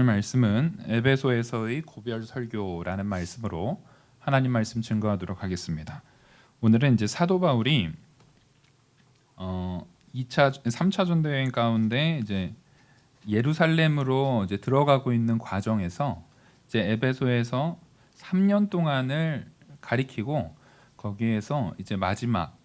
말씀은 에베소에서의 고별 설교라는 말씀으로 하나님 말씀 증거하도록 하겠습니다. 오늘은 이제 사도 바울이 3차 전도 여행 가운데 이제 예루살렘으로 이제 들어가고 있는 과정에서 이제 에베소에서 3년 동안을 가리키고 거기에서 이제 마지막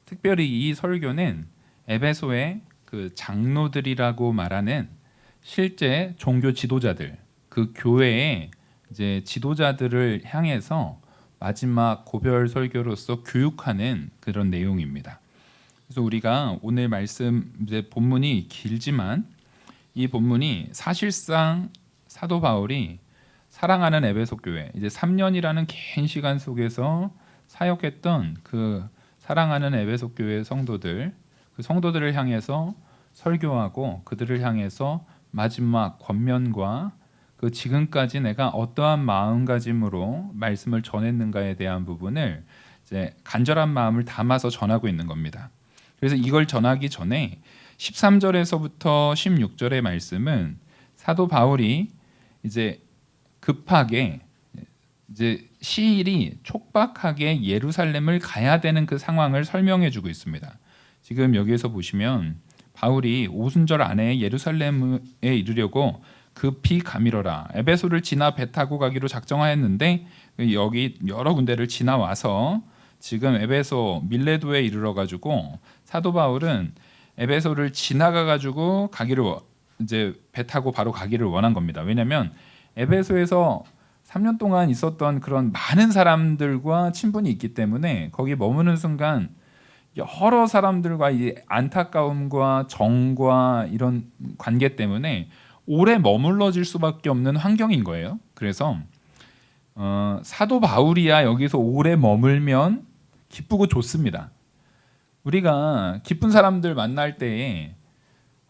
특별히 이 설교는 에베소의 그 장로들이라고 말하는 실제 종교 지도자들, 그 교회의 이제 지도자들을 향해서 마지막 고별 설교로서 교육하는 그런 내용입니다. 그래서 우리가 오늘 말씀 이제 본문이 길지만 이 본문이 사실상 사도 바울이 사랑하는 에베소 교회 이제 3년이라는 긴 시간 속에서 사역했던 그 사랑하는 에베소 교회 성도들, 그 성도들을 향해서 설교하고 그들을 향해서 마지막 권면과 그 지금까지 내가 어떠한 마음가짐으로 말씀을 전했는가에 대한 부분을 이제 간절한 마음을 담아서 전하고 있는 겁니다. 그래서 이걸 전하기 전에 13절에서부터 16절의 말씀은 사도 바울이 이제 급하게 이제 시일이 촉박하게 예루살렘을 가야 되는 그 상황을 설명해 주고 있습니다. 지금 여기에서 보시면 바울이 오순절 안에 예루살렘에 이르려고 급히 가밀어라. 에베소를 지나 배 타고 가기로 작정하였는데 여기 여러 군데를 지나와서 지금 에베소 밀레도에 이르러 가지고 사도 바울은 에베소를 지나가 가지고 가기를 이제 배 타고 바로 가기를 원한 겁니다. 왜냐하면 에베소에서 3년 동안 있었던 그런 많은 사람들과 친분이 있기 때문에 거기 머무는 순간 여러 사람들과 이 안타까움과 정과 이런 관계 때문에 오래 머물러질 수밖에 없는 환경인 거예요. 그래서 사도 바울이야 여기서 오래 머물면 기쁘고 좋습니다. 우리가 기쁜 사람들 만날 때에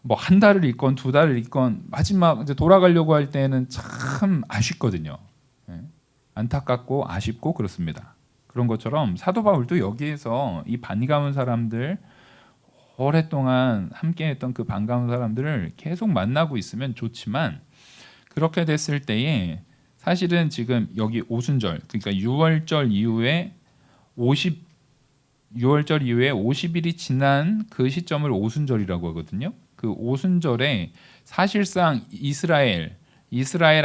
뭐 한 달을 있건 두 달을 있건 마지막 이제 돌아가려고 할 때는 참 아쉽거든요. 안타깝고 아쉽고 그렇습니다. 그런 것처럼 사도 바울도 여기에서 이 반가운 사람들 오랫동안 함께했던 그 반가운 사람들을 계속 만나고 있으면 좋지만 그렇게 됐을 때에 사실은 지금 여기 오순절 그러니까 6월절 이후에 50일이 지난 그 시점을 오순절이라고 하거든요. 그 오순절에 사실상 이스라엘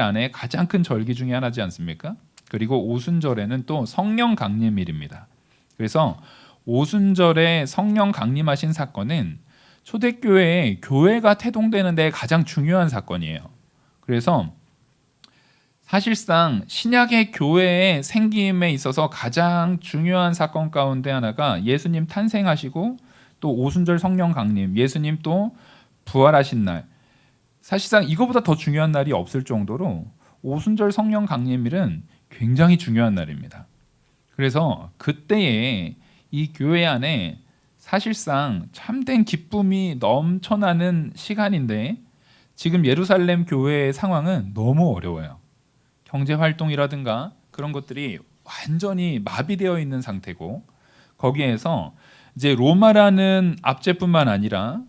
안에 가장 큰 절기 중에 하나지 않습니까? 그리고 오순절에는 또 성령 강림일입니다. 그래서 오순절에 성령 강림하신 사건은 초대교회의 교회가 태동되는 데 가장 중요한 사건이에요. 그래서 사실상 신약의 교회의 생김에 있어서 가장 중요한 사건 가운데 하나가 예수님 탄생하시고 또 오순절 성령 강림, 예수님 또 부활하신 날. 사실상 이거보다 더 중요한 날이 없을 정도로 오순절 성령 강림일은 굉장히 중요한 날입니다. 그래서 그때에 이 교회 안에 사실상 참된 기쁨이 넘쳐나는 시간인데 지금 예루살렘 교회의 상황은 너무 어려워요. 경제 활동이라든가 그런 것들이 완전히 마비되어 있는 상태고 거기에서 이제 로마라는 압제뿐만 아니라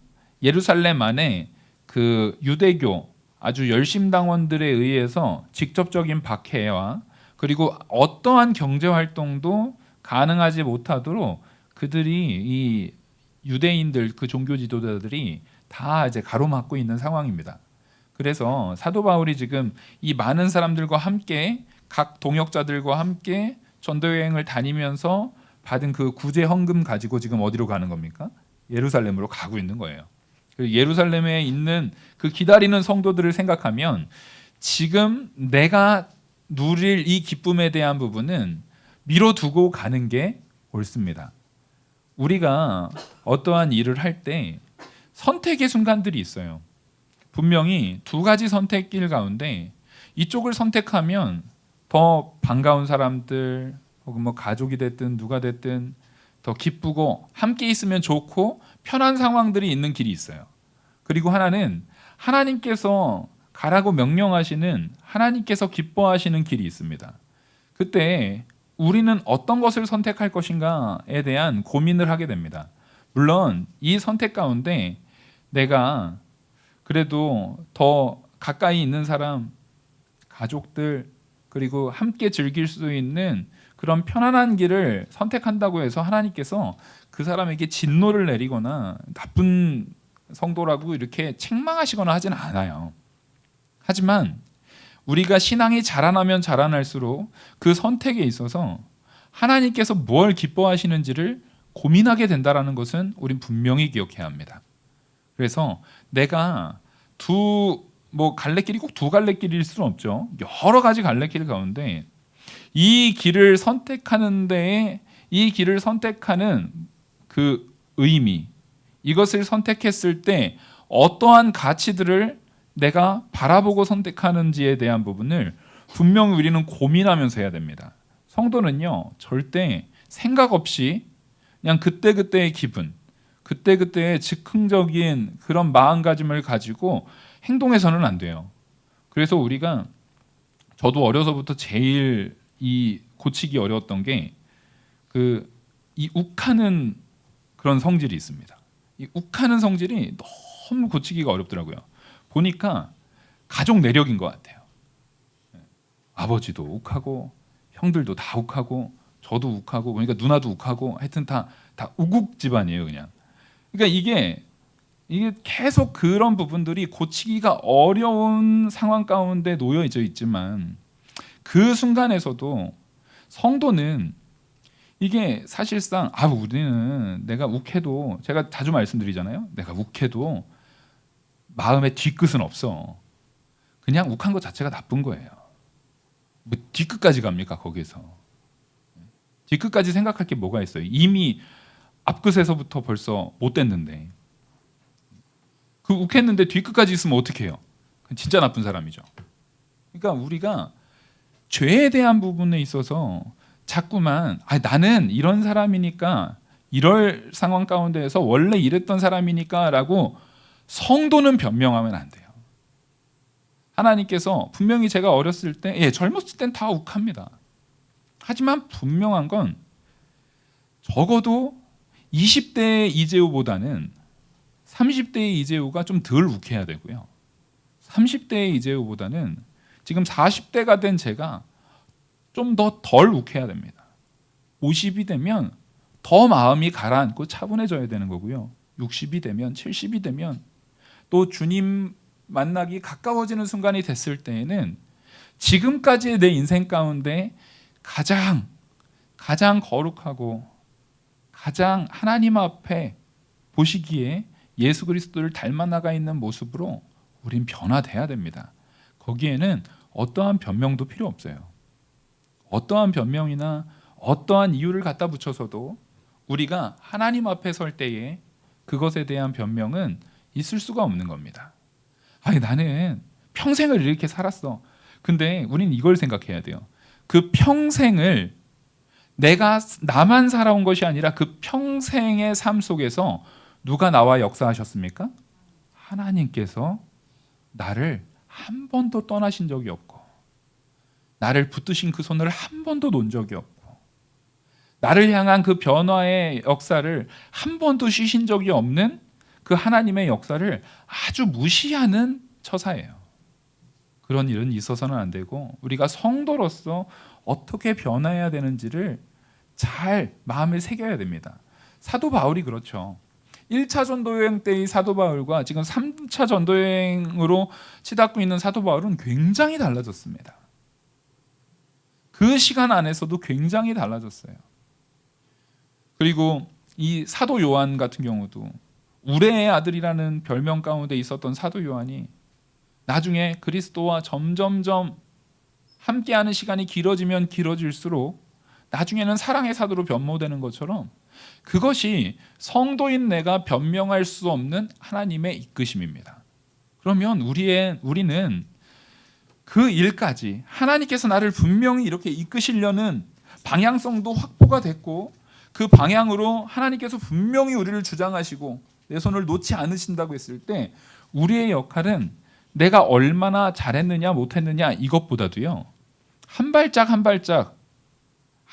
예루살렘 안에 그 유대교 아주 열심당원들에 의해서 직접적인 박해와 그리고 어떠한 경제 활동도 가능하지 못하도록 그들이 이 유대인들 그 종교 지도자들이 다 이제 가로막고 있는 상황입니다. 그래서 사도 바울이 지금 이 많은 사람들과 함께 각 동역자들과 함께 전도 여행을 다니면서 받은 그 구제 헌금 가지고 지금 어디로 가는 겁니까? 예루살렘으로 가고 있는 거예요. 예루살렘에 있는 그 기다리는 성도들을 생각하면 지금 내가 누릴 이 기쁨에 대한 부분은 미뤄두고 가는 게 옳습니다. 우리가 어떠한 일을 할 때 선택의 순간들이 있어요. 분명히 두 가지 선택길 가운데 이쪽을 선택하면 더 반가운 사람들 혹은 뭐 가족이 됐든 누가 됐든 더 기쁘고 함께 있으면 좋고 편한 상황들이 있는 길이 있어요. 그리고 하나는 하나님께서 가라고 명령하시는 하나님께서 기뻐하시는 길이 있습니다. 그때 우리는 어떤 것을 선택할 것인가에 대한 고민을 하게 됩니다. 물론 이 선택 가운데 내가 그래도 더 가까이 있는 사람 가족들, 그리고 함께 즐길 수 있는 그런 편안한 길을 선택한다고 해서 하나님께서 그 사람에게 진노를 내리거나 나쁜 성도라고 이렇게 책망하시거나 하진 않아요. 하지만 우리가 신앙이 자라나면 자라날수록 그 선택에 있어서 하나님께서 뭘 기뻐하시는지를 고민하게 된다는 것은 우린 분명히 기억해야 합니다. 그래서 내가 갈래길이 꼭 두 갈래길일 수는 없죠. 여러 가지 갈래길 가운데 이 길을 선택하는 데에 이 길을 선택하는 그 의미, 이것을 선택했을 때 어떠한 가치들을 내가 바라보고 선택하는지에 대한 부분을 분명히 우리는 고민하면서 해야 됩니다. 성도는요, 절대 생각 없이 그냥 그때그때의 기분, 그때그때의 즉흥적인 그런 마음가짐을 가지고 행동해서는 안 돼요. 그래서 저도 어려서부터 제일 이 고치기 어려웠던 게 이 욱하는 그런 성질이 있습니다. 이 욱하는 성질이 너무 고치기가 어렵더라고요. 보니까 가족 내력인 것 같아요. 아버지도 욱하고 형들도 다 욱하고 저도 욱하고 그러니까 누나도 욱하고 하여튼 다 우국 집안이에요, 그냥. 그러니까 이게 계속 그런 부분들이 고치기가 어려운 상황 가운데 놓여져 있지만 그 순간에서도 성도는 이게 사실상 우리는 내가 욱해도, 제가 자주 말씀드리잖아요. 내가 욱해도 마음의 뒤끝은 없어. 그냥 욱한 것 자체가 나쁜 거예요. 뭐 뒤끝까지 갑니까 거기서? 뒤끝까지 생각할 게 뭐가 있어요? 이미 앞끝에서부터 벌써 못 됐는데 그 욱했는데 뒤끝까지 있으면 어떻게 해요? 진짜 나쁜 사람이죠. 그러니까 우리가 죄에 대한 부분에 있어서 자꾸만 나는 이런 사람이니까 이럴 상황 가운데에서 원래 이랬던 사람이니까 라고 성도는 변명하면 안 돼요. 하나님께서 분명히 제가 어렸을 때 젊었을 땐 다 욱합니다. 하지만 분명한 건 적어도 20대의 이재우보다는 30대의 이재우가 좀 덜 욱해야 되고요. 30대의 이재우보다는 지금 40대가 된 제가 좀 더 덜 욱해야 됩니다. 50이 되면 더 마음이 가라앉고 차분해져야 되는 거고요. 60이 되면 70이 되면 또 주님 만나기 가까워지는 순간이 됐을 때에는 지금까지의 내 인생 가운데 가장 거룩하고 가장 하나님 앞에 보시기에 예수 그리스도를 닮아 나가 있는 모습으로 우린 변화돼야 됩니다. 거기에는 어떠한 변명도 필요 없어요. 어떠한 변명이나 어떠한 이유를 갖다 붙여서도 우리가 하나님 앞에 설 때에 그것에 대한 변명은 있을 수가 없는 겁니다. 나는 평생을 이렇게 살았어. 근데 우리는 이걸 생각해야 돼요. 그 평생을 나만 살아온 것이 아니라 그 평생의 삶 속에서 누가 나와 역사하셨습니까? 하나님께서 나를 한 번도 떠나신 적이 없고 나를 붙드신 그 손을 한 번도 놓은 적이 없고 나를 향한 그 변화의 역사를 한 번도 쉬신 적이 없는 그 하나님의 역사를 아주 무시하는 처사예요. 그런 일은 있어서는 안 되고 우리가 성도로서 어떻게 변화해야 되는지를 잘 마음에 새겨야 됩니다. 사도 바울이 그렇죠. 1차 전도여행 때의 사도 바울과 지금 3차 전도여행으로 치닫고 있는 사도 바울은 굉장히 달라졌습니다. 그 시간 안에서도 굉장히 달라졌어요. 그리고 이 사도 요한 같은 경우도 우레의 아들이라는 별명 가운데 있었던 사도 요한이 나중에 그리스도와 점점점 함께하는 시간이 길어지면 길어질수록 나중에는 사랑의 사도로 변모되는 것처럼 그것이 성도인 내가 변명할 수 없는 하나님의 이끄심입니다. 그러면 우리는 그 일까지 하나님께서 나를 분명히 이렇게 이끄시려는 방향성도 확보가 됐고 그 방향으로 하나님께서 분명히 우리를 주장하시고 내 손을 놓지 않으신다고 했을 때 우리의 역할은 내가 얼마나 잘했느냐 못했느냐 이것보다도요 한 발짝 한 발짝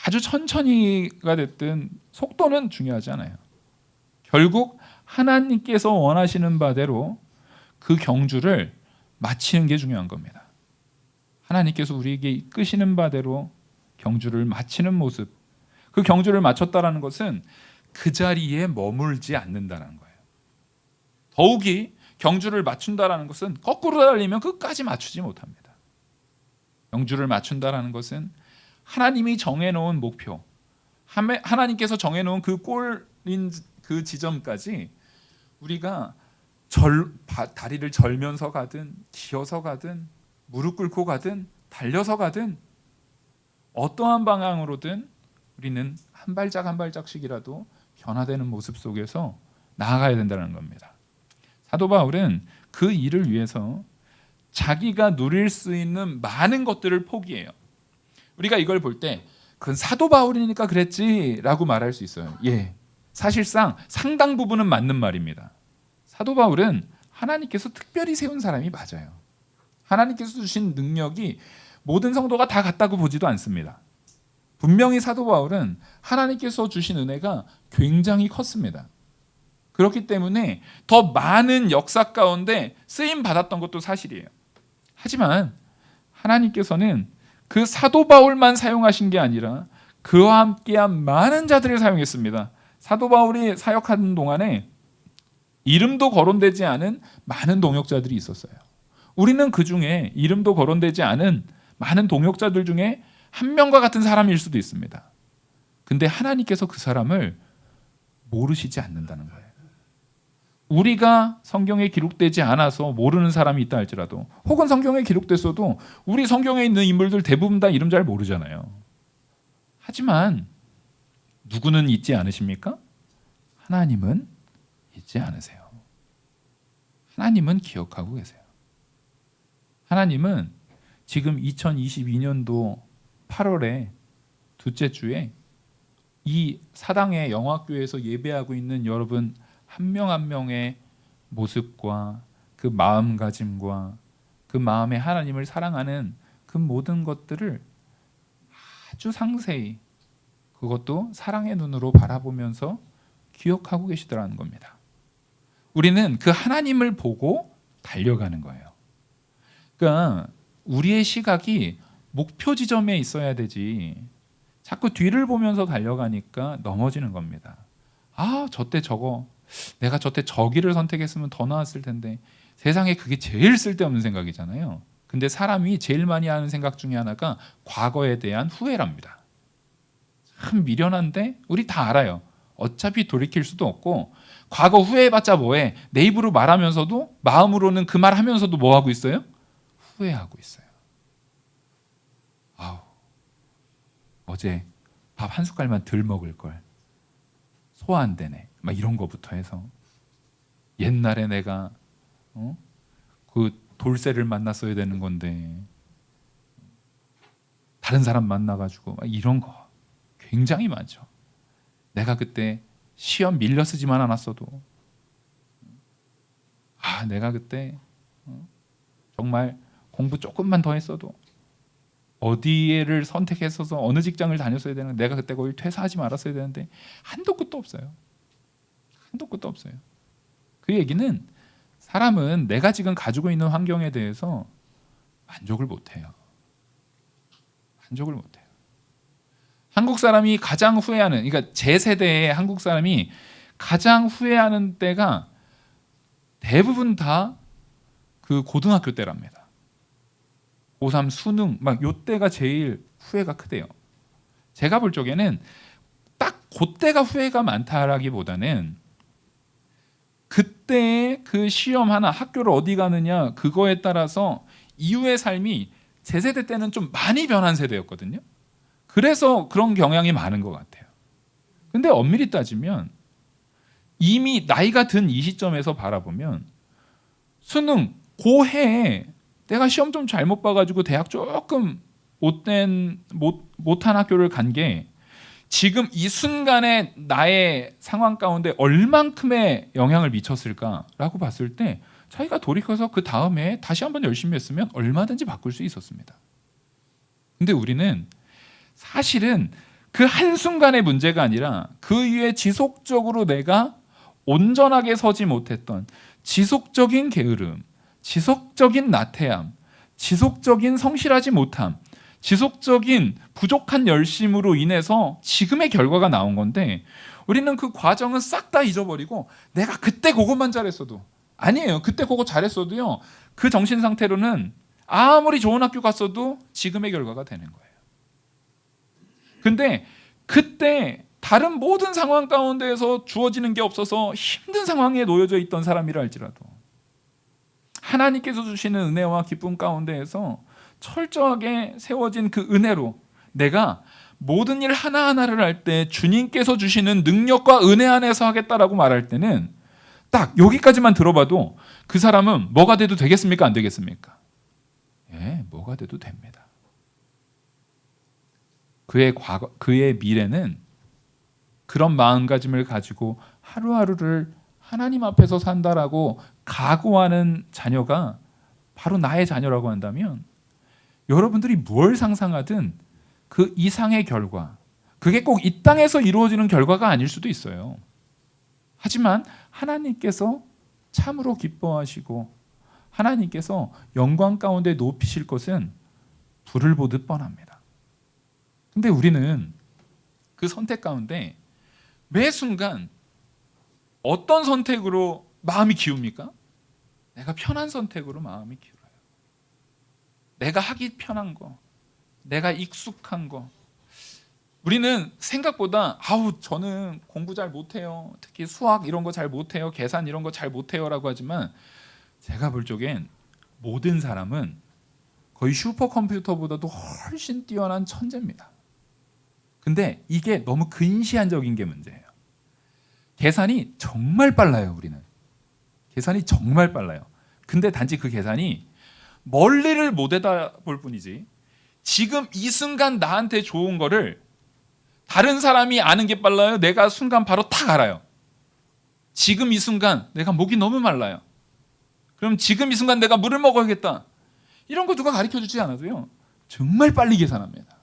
아주 천천히가 됐든 속도는 중요하지 않아요. 결국 하나님께서 원하시는 바대로 그 경주를 마치는 게 중요한 겁니다. 하나님께서 우리에게 이끄시는 바대로 경주를 마치는 모습, 그 경주를 마쳤다라는 것은 그 자리에 머물지 않는다는 거예요. 더욱이 경주를 맞춘다라는 것은 거꾸로 달리면 끝까지 맞추지 못합니다. 경주를 맞춘다라는 것은 하나님이 정해놓은 목표, 하나님께서 정해놓은 그 골인 그 지점까지 우리가 다리를 절면서 가든 기어서 가든 무릎 꿇고 가든 달려서 가든 어떠한 방향으로든 우리는 한 발짝 한 발짝씩이라도 변화되는 모습 속에서 나아가야 된다는 겁니다. 사도 바울은 그 일을 위해서 자기가 누릴 수 있는 많은 것들을 포기해요. 우리가 이걸 볼 때 그건 사도 바울이니까 그랬지라고 말할 수 있어요. 예, 사실상 상당 부분은 맞는 말입니다. 사도 바울은 하나님께서 특별히 세운 사람이 맞아요. 하나님께서 주신 능력이 모든 성도가 다 같다고 보지도 않습니다. 분명히 사도 바울은 하나님께서 주신 은혜가 굉장히 컸습니다. 그렇기 때문에 더 많은 역사 가운데 쓰임 받았던 것도 사실이에요. 하지만 하나님께서는 그 사도 바울만 사용하신 게 아니라 그와 함께한 많은 자들을 사용했습니다. 사도 바울이 사역하는 동안에 이름도 거론되지 않은 많은 동역자들이 있었어요. 우리는 그 중에 이름도 거론되지 않은 많은 동역자들 중에 한 명과 같은 사람일 수도 있습니다. 근데 하나님께서 그 사람을 모르시지 않는다는 거예요. 우리가 성경에 기록되지 않아서 모르는 사람이 있다 할지라도, 혹은 성경에 기록됐어도 우리 성경에 있는 인물들 대부분 다 이름 잘 모르잖아요. 하지만 누구는 잊지 않으십니까? 하나님은 잊지 않으세요. 하나님은 기억하고 계세요. 하나님은 지금 2022년도 8월에 둘째 주에 이 사당의 영화교회에서 예배하고 있는 여러분 한 명 한 명의 모습과 그 마음가짐과 그 마음에 하나님을 사랑하는 그 모든 것들을 아주 상세히, 그것도 사랑의 눈으로 바라보면서 기억하고 계시더라는 겁니다. 우리는 그 하나님을 보고 달려가는 거예요. 그러니까 우리의 시각이 목표 지점에 있어야 되지, 자꾸 뒤를 보면서 달려가니까 넘어지는 겁니다. 아, 저때 저거, 내가 저때 저기를 선택했으면 더 나았을 텐데. 세상에 그게 제일 쓸데없는 생각이잖아요. 근데 사람이 제일 많이 하는 생각 중에 하나가 과거에 대한 후회랍니다. 참 미련한데 우리 다 알아요. 어차피 돌이킬 수도 없고 과거 후회해봤자 뭐해. 내 입으로 말하면서도 마음으로는 그 말 하면서도 뭐 하고 있어요? 후회하고 있어요. 아우, 어제 밥 한 숟갈만 덜 먹을 걸, 소화 안 되네, 막 이런 거부터 해서 옛날에 내가 그 돌쇠를 만났어야 되는 건데 다른 사람 만나가지고 막 이런 거 굉장히 많죠. 내가 그때 시험 밀려 쓰지만 않았어도, 내가 그때 정말 공부 조금만 더 했어도, 어디를 선택했어서 어느 직장을 다녔어야 되는, 내가 그때 거의 퇴사하지 말았어야 되는데, 한도 끝도 없어요. 한도 끝도 없어요. 그 얘기는 사람은 내가 지금 가지고 있는 환경에 대해서 만족을 못해요. 만족을 못해요. 한국 사람이 가장 후회하는, 그러니까 제 세대의 한국 사람이 가장 후회하는 때가 대부분 다 그 고등학교 때랍니다. 고3 수능 막 요때가 제일 후회가 크대요. 제가 볼 적에는 딱 그때가 후회가 많다라기보다는 그때의 그 시험 하나, 학교를 어디 가느냐, 그거에 따라서 이후의 삶이 제 세대 때는 좀 많이 변한 세대였거든요. 그래서 그런 경향이 많은 것 같아요. 근데 엄밀히 따지면 이미 나이가 든 이 시점에서 바라보면 수능 고해에 내가 시험 좀 잘못 봐가지고 대학 조금 못한 학교를 간 게 지금 이 순간에 나의 상황 가운데 얼만큼의 영향을 미쳤을까라고 봤을 때 자기가 돌이켜서 그 다음에 다시 한번 열심히 했으면 얼마든지 바꿀 수 있었습니다. 근데 우리는 사실은 그 한순간의 문제가 아니라 그 이후에 지속적으로 내가 온전하게 서지 못했던 지속적인 게으름, 지속적인 나태함, 지속적인 성실하지 못함, 지속적인 부족한 열심으로 인해서 지금의 결과가 나온 건데, 우리는 그 과정은 싹 다 잊어버리고 내가 그때 그것만 잘했어도, 아니에요. 그때 그거 잘했어도요, 그 정신 상태로는 아무리 좋은 학교 갔어도 지금의 결과가 되는 거예요. 근데 그때 다른 모든 상황 가운데에서 주어지는 게 없어서 힘든 상황에 놓여져 있던 사람이라 할지라도 하나님께서 주시는 은혜와 기쁨 가운데에서 철저하게 세워진 그 은혜로 내가 모든 일 하나하나를 할 때 주님께서 주시는 능력과 은혜 안에서 하겠다라고 말할 때는 딱 여기까지만 들어봐도 그 사람은 뭐가 돼도 되겠습니까? 안 되겠습니까? 예, 뭐가 돼도 됩니다. 그의 미래는 그런 마음가짐을 가지고 하루하루를 하나님 앞에서 산다라고 각오하는 자녀가 바로 나의 자녀라고 한다면, 여러분들이 뭘 상상하든 그 이상의 결과, 그게 꼭 이 땅에서 이루어지는 결과가 아닐 수도 있어요. 하지만 하나님께서 참으로 기뻐하시고 하나님께서 영광 가운데 높이실 것은 불을 보듯 뻔합니다. 근데 우리는 그 선택 가운데 매 순간 어떤 선택으로 마음이 기웁니까? 내가 편한 선택으로 마음이 기울어요. 내가 하기 편한 거, 내가 익숙한 거. 우리는 생각보다 저는 공부 잘 못해요, 특히 수학 이런 거 잘 못해요, 계산 이런 거 잘 못해요 라고 하지만, 제가 볼 적엔 모든 사람은 거의 슈퍼컴퓨터보다도 훨씬 뛰어난 천재입니다. 근데 이게 너무 근시안적인 게 문제예요. 계산이 정말 빨라요. 우리는 계산이 정말 빨라요. 근데 단지 그 계산이 멀리를 못 내다볼 뿐이지, 지금 이 순간 나한테 좋은 거를 다른 사람이 아는 게 빨라요? 내가 순간 바로 탁 알아요. 지금 이 순간 내가 목이 너무 말라요. 그럼 지금 이 순간 내가 물을 먹어야겠다. 이런 거 누가 가르쳐주지 않아도요, 정말 빨리 계산합니다.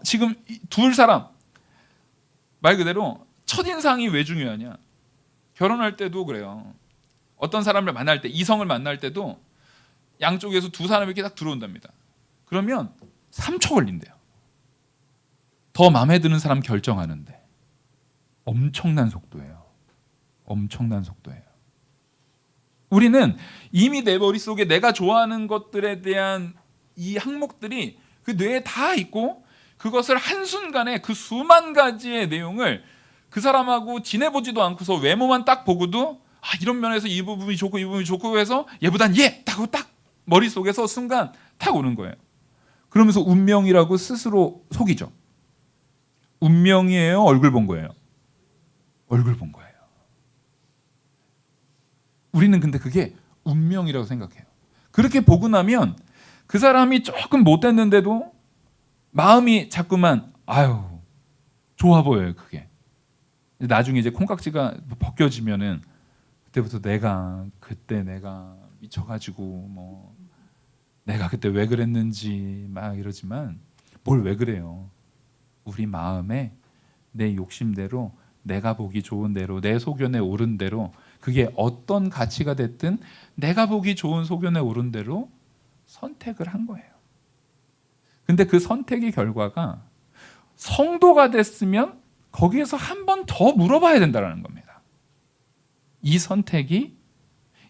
지금 둘 사람, 말 그대로 첫인상이 왜 중요하냐? 결혼할 때도 그래요. 어떤 사람을 만날 때, 이성을 만날 때도 양쪽에서 두 사람이 이렇게 딱 들어온답니다. 그러면 3초 걸린대요. 더 마음에 드는 사람 결정하는데. 엄청난 속도예요. 엄청난 속도예요. 우리는 이미 내 머릿속에 내가 좋아하는 것들에 대한 이 항목들이 그 뇌에 다 있고, 그것을 한순간에 그 수만 가지의 내용을 그 사람하고 지내보지도 않고서 외모만 딱 보고도 이런 면에서 이 부분이 좋고 이 부분이 좋고 해서 얘보단 얘! 딱 머릿속에서 순간 탁 오는 거예요. 그러면서 운명이라고 스스로 속이죠. 운명이에요? 얼굴 본 거예요? 얼굴 본 거예요. 우리는 근데 그게 운명이라고 생각해요. 그렇게 보고 나면 그 사람이 조금 못됐는데도 마음이 자꾸만 좋아 보여요. 그게 나중에 이제 콩깍지가 벗겨지면은 그때부터 그때 내가 미쳐가지고 내가 그때 왜 그랬는지 막 이러지만, 뭘 왜 그래요? 우리 마음에 내 욕심대로, 내가 보기 좋은 대로, 내 소견에 오른 대로, 그게 어떤 가치가 됐든 내가 보기 좋은 소견에 오른 대로 선택을 한 거예요. 근데 그 선택의 결과가 성도가 됐으면 거기에서 한 번 더 물어봐야 된다는 겁니다. 이 선택이,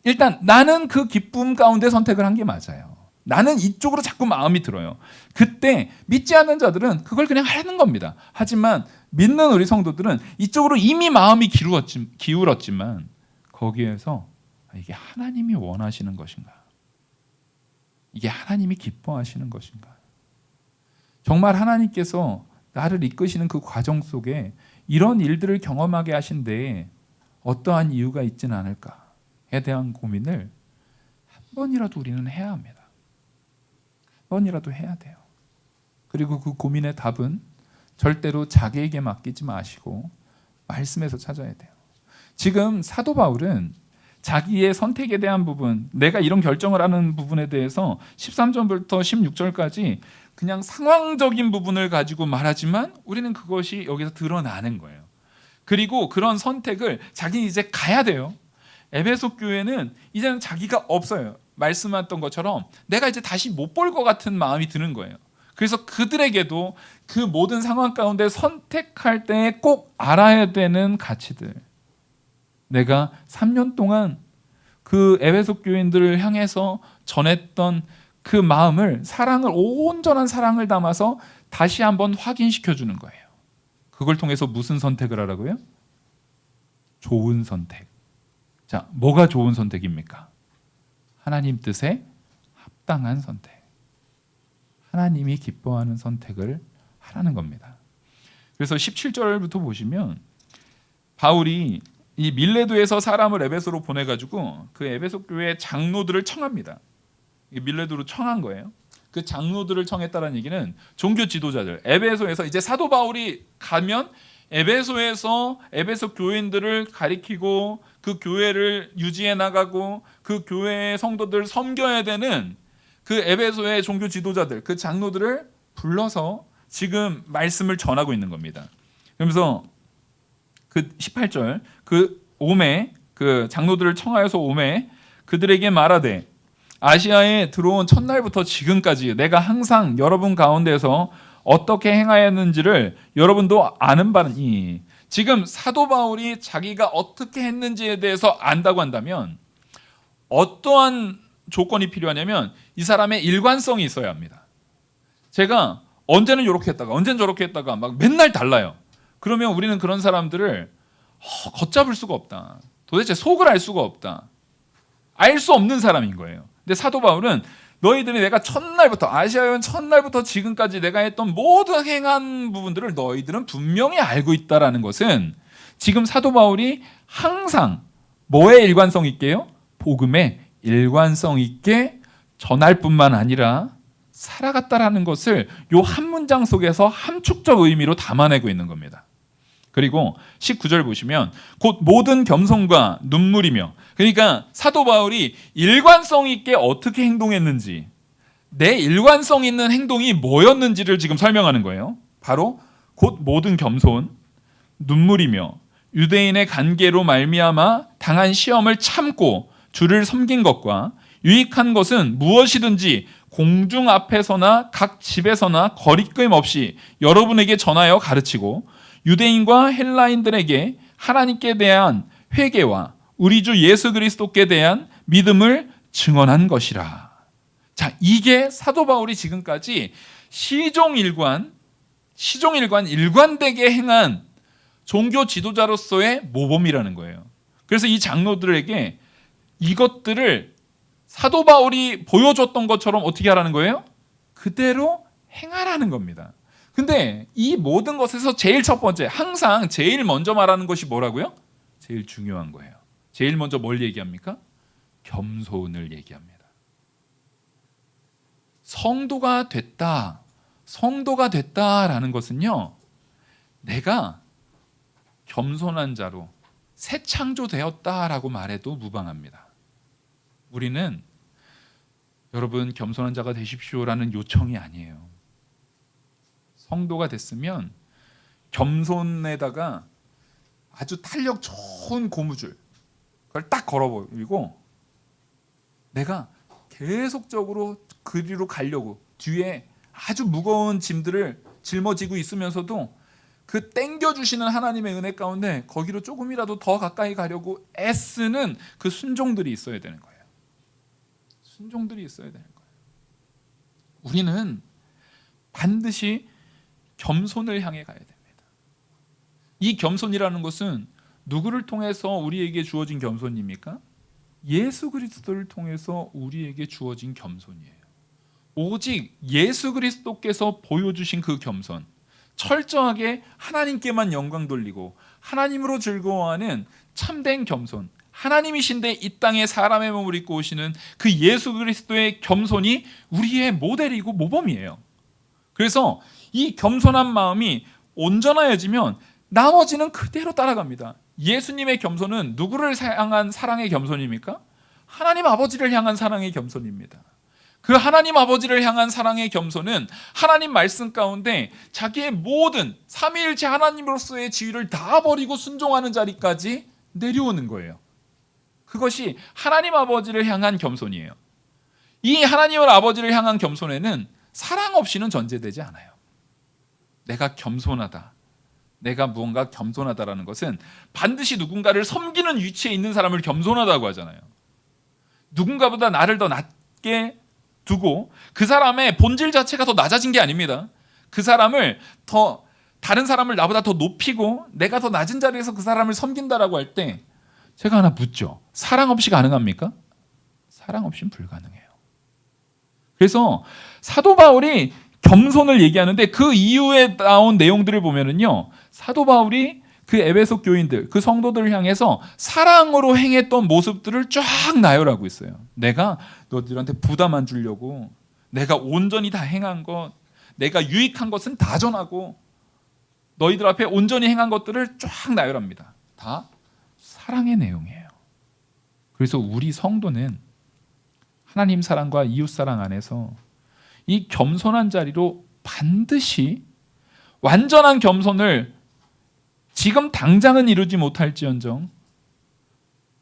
일단 나는 그 기쁨 가운데 선택을 한 게 맞아요. 나는 이쪽으로 자꾸 마음이 들어요. 그때 믿지 않는 자들은 그걸 그냥 하는 겁니다. 하지만 믿는 우리 성도들은 이쪽으로 이미 마음이 기울었지만 거기에서 이게 하나님이 원하시는 것인가? 이게 하나님이 기뻐하시는 것인가? 정말 하나님께서 나를 이끄시는 그 과정 속에 이런 일들을 경험하게 하신 데에 어떠한 이유가 있지는 않을까에 대한 고민을 한 번이라도 우리는 해야 합니다. 한 번이라도 해야 돼요. 그리고 그 고민의 답은 절대로 자기에게 맡기지 마시고 말씀에서 찾아야 돼요. 지금 사도 바울은 자기의 선택에 대한 부분, 내가 이런 결정을 하는 부분에 대해서 13절부터 16절까지 그냥 상황적인 부분을 가지고 말하지만 우리는 그것이 여기서 드러나는 거예요. 그리고 그런 선택을 자기는 이제 가야 돼요. 에베소 교회는 이제는 자기가 없어요. 말씀했던 것처럼 내가 이제 다시 못 볼 것 같은 마음이 드는 거예요. 그래서 그들에게도 그 모든 상황 가운데 선택할 때 꼭 알아야 되는 가치들, 내가 3년 동안 그 에베소 교인들을 향해서 전했던 그 마음을, 사랑을, 온전한 사랑을 담아서 다시 한번 확인시켜 주는 거예요. 그걸 통해서 무슨 선택을 하라고요? 좋은 선택. 자, 뭐가 좋은 선택입니까? 하나님 뜻에 합당한 선택. 하나님이 기뻐하는 선택을 하라는 겁니다. 그래서 17절부터 보시면 바울이 이 밀레도에서 사람을 에베소로 보내가지고 그 에베소 교회 장로들을 청합니다. 밀레도로 청한 거예요. 그 장로들을 청했다는 얘기는 종교 지도자들, 에베소에서 이제 사도 바울이 가면 에베소에서 에베소 교인들을 가리키고 그 교회를 유지해 나가고 그 교회의 성도들 섬겨야 되는 그 에베소의 종교 지도자들, 그 장로들을 불러서 지금 말씀을 전하고 있는 겁니다. 그러면서 그 18절, 그 오매, 그 장로들을 청하여서 오매 그들에게 말하되 아시아에 들어온 첫날부터 지금까지 내가 항상 여러분 가운데서 어떻게 행하였는지를 여러분도 아는 바니. 지금 사도 바울이 자기가 어떻게 했는지에 대해서 안다고 한다면 어떠한 조건이 필요하냐면 이 사람의 일관성이 있어야 합니다. 제가 언제는 이렇게 했다가 언제는 저렇게 했다가 막 맨날 달라요. 그러면 우리는 그런 사람들을 걷잡을 수가 없다. 도대체 속을 알 수가 없다. 알 수 없는 사람인 거예요. 근데 사도 바울은 너희들이 내가 첫날부터, 아시아여행 첫날부터 지금까지 내가 했던 모든 행한 부분들을 너희들은 분명히 알고 있다라는 것은 지금 사도 바울이 항상 뭐에 일관성 있게요? 복음에 일관성 있게 전할 뿐만 아니라 살아갔다라는 것을 요 한 문장 속에서 함축적 의미로 담아내고 있는 겁니다. 그리고 19절 보시면 곧 모든 겸손과 눈물이며, 그러니까 사도 바울이 일관성 있게 어떻게 행동했는지, 내 일관성 있는 행동이 뭐였는지를 지금 설명하는 거예요. 바로 곧 모든 겸손, 눈물이며 유대인의 관계로 말미암아 당한 시험을 참고 주를 섬긴 것과 유익한 것은 무엇이든지 공중 앞에서나 각 집에서나 거리낌 없이 여러분에게 전하여 가르치고 유대인과 헬라인들에게 하나님께 대한 회개와 우리 주 예수 그리스도께 대한 믿음을 증언한 것이라. 자, 이게 사도 바울이 지금까지 시종일관 일관되게 행한 종교 지도자로서의 모범이라는 거예요. 그래서 이 장로들에게 이것들을 사도 바울이 보여줬던 것처럼 어떻게 하라는 거예요? 그대로 행하라는 겁니다. 근데 이 모든 것에서 제일 첫 번째, 항상 제일 먼저 말하는 것이 뭐라고요? 제일 중요한 거예요. 제일 먼저 뭘 얘기합니까? 겸손을 얘기합니다. 성도가 됐다라는 것은요, 내가 겸손한 자로 새 창조되었다라고 말해도 무방합니다. 우리는 여러분 겸손한 자가 되십시오라는 요청이 아니에요. 성도가 됐으면 겸손에다가 아주 탄력 좋은 고무줄 그걸 딱 걸어버리고 내가 계속적으로 그리로 가려고 뒤에 아주 무거운 짐들을 짊어지고 있으면서도 그 땡겨주시는 하나님의 은혜 가운데 거기로 조금이라도 더 가까이 가려고 애쓰는 그 순종들이 있어야 되는 거예요. 순종들이 있어야 되는 거예요. 우리는 반드시 겸손을 향해 가야 됩니다. 이 겸손이라는 것은 누구를 통해서 우리에게 주어진 겸손입니까? 예수 그리스도를 통해서 우리에게 주어진 겸손이에요. 오직 예수 그리스도께서 보여주신 그 겸손, 철저하게 하나님께만 영광 돌리고 하나님으로 즐거워하는 참된 겸손, 하나님이신데 이 땅에 사람의 몸을 입고 오시는 그 예수 그리스도의 겸손이 우리의 모델이고 모범이에요. 그래서 이 겸손한 마음이 온전하여지면 나머지는 그대로 따라갑니다. 예수님의 겸손은 누구를 향한 사랑의 겸손입니까? 하나님 아버지를 향한 사랑의 겸손입니다. 그 하나님 아버지를 향한 사랑의 겸손은 하나님 말씀 가운데 자기의 모든 삼위일체 하나님으로서의 지위를 다 버리고 순종하는 자리까지 내려오는 거예요. 그것이 하나님 아버지를 향한 겸손이에요. 이 하나님을 아버지를 향한 겸손에는 사랑 없이는 전제되지 않아요. 내가 겸손하다, 내가 무언가 겸손하다라는 것은 반드시 누군가를 섬기는 위치에 있는 사람을 겸손하다고 하잖아요. 누군가보다 나를 더 낮게 두고 그 사람의 본질 자체가 더 낮아진 게 아닙니다. 그 사람을 더 다른 사람을 나보다 더 높이고 내가 더 낮은 자리에서 그 사람을 섬긴다라고 할 때 제가 하나 묻죠. 사랑 없이 가능합니까? 사랑 없이는 불가능해요. 그래서 사도 바울이 겸손을 얘기하는데 그 이후에 나온 내용들을 보면은요, 사도 바울이 그 에베소 교인들, 그 성도들을 향해서 사랑으로 행했던 모습들을 쫙 나열하고 있어요. 내가 너희들한테 부담 안 주려고, 내가 온전히 다 행한 것, 내가 유익한 것은 다 전하고, 너희들 앞에 온전히 행한 것들을 쫙 나열합니다. 다 사랑의 내용이에요. 그래서 우리 성도는 하나님 사랑과 이웃 사랑 안에서 이 겸손한 자리로 반드시 완전한 겸손을 지금 당장은 이루지 못할지언정